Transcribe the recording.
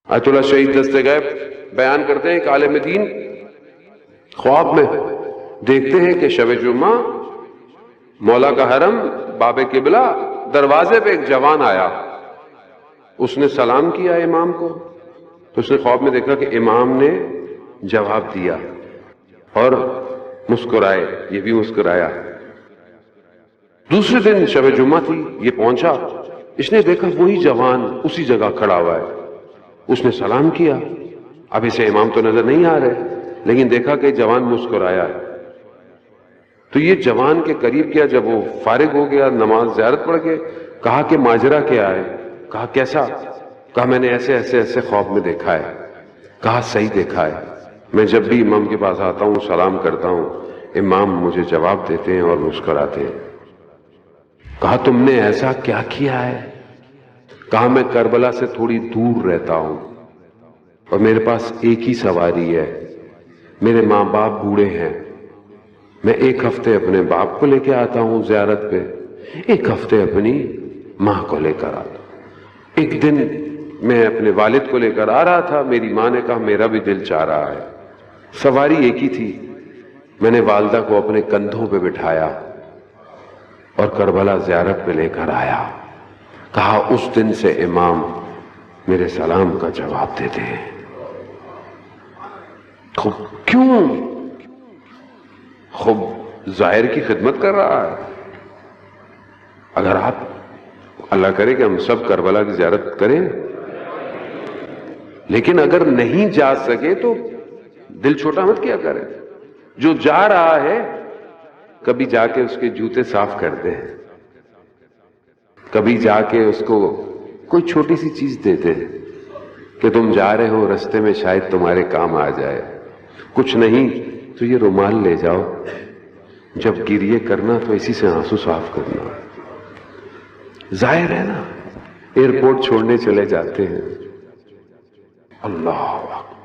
آیت اللہ شہید دست غیب بیان کرتے ہیں کہ عالم دین خواب میں دیکھتے ہیں کہ شب جمعہ مولا کا حرم باب قبلہ دروازے پہ ایک جوان آیا، اس نے سلام کیا امام کو، تو اس نے خواب میں دیکھا کہ امام نے جواب دیا اور مسکرائے، یہ بھی مسکرایا۔ دوسرے دن شب جمعہ تھی، یہ پہنچا، اس نے دیکھا وہی جوان اسی جگہ کھڑا ہوا ہے، اس نے سلام کیا۔ اب اسے امام تو نظر نہیں آ رہے، لیکن دیکھا کہ جوان مسکرایا ہے، تو یہ جوان کے قریب کیا، جب وہ فارغ ہو گیا نماز زیارت پڑھ کے، کہا کہ ماجرا کیا ہے؟ کہا کیسا؟ کہا میں نے ایسے ایسے ایسے خواب میں دیکھا ہے۔ کہا صحیح دیکھا ہے، میں جب بھی امام کے پاس آتا ہوں سلام کرتا ہوں، امام مجھے جواب دیتے ہیں اور مسکراتے ہیں۔ کہا تم نے ایسا کیا کیا ہے؟ کہا میں کربلا سے تھوڑی دور رہتا ہوں اور میرے پاس ایک ہی سواری ہے، میرے ماں باپ بوڑھے ہیں، میں ایک ہفتے اپنے باپ کو لے کے آتا ہوں زیارت پہ، ایک ہفتے اپنی ماں کو لے کر آتا ہوں۔ ایک دن میں اپنے والد کو لے کر آ رہا تھا، میری ماں نے کہا میرا بھی دل چاہ رہا ہے، سواری ایک ہی تھی، میں نے والدہ کو اپنے کندھوں پہ بٹھایا اور کربلا زیارت پہ لے کر آیا۔ کہا اس دن سے امام میرے سلام کا جواب دیتے ہیں۔ خوب کیوں؟ خوب ظاہر کی خدمت کر رہا ہے۔ اگر آپ، اللہ کرے کہ ہم سب کربلا کی زیارت کریں، لیکن اگر نہیں جا سکے تو دل چھوٹا مت کیا کریں۔ جو جا رہا ہے کبھی جا کے اس کے جوتے صاف کر دیں، کبھی جا کے اس کو کوئی چھوٹی سی چیز دے دیں کہ تم جا رہے ہو رستے میں شاید تمہارے کام آ جائے۔ کچھ نہیں تو یہ رومال لے جاؤ، جب گریے کرنا تو اسی سے آنسو صاف کرنا۔ ظاہر ہے نا، ایئرپورٹ چھوڑنے چلے جاتے ہیں، اللہ اکبر۔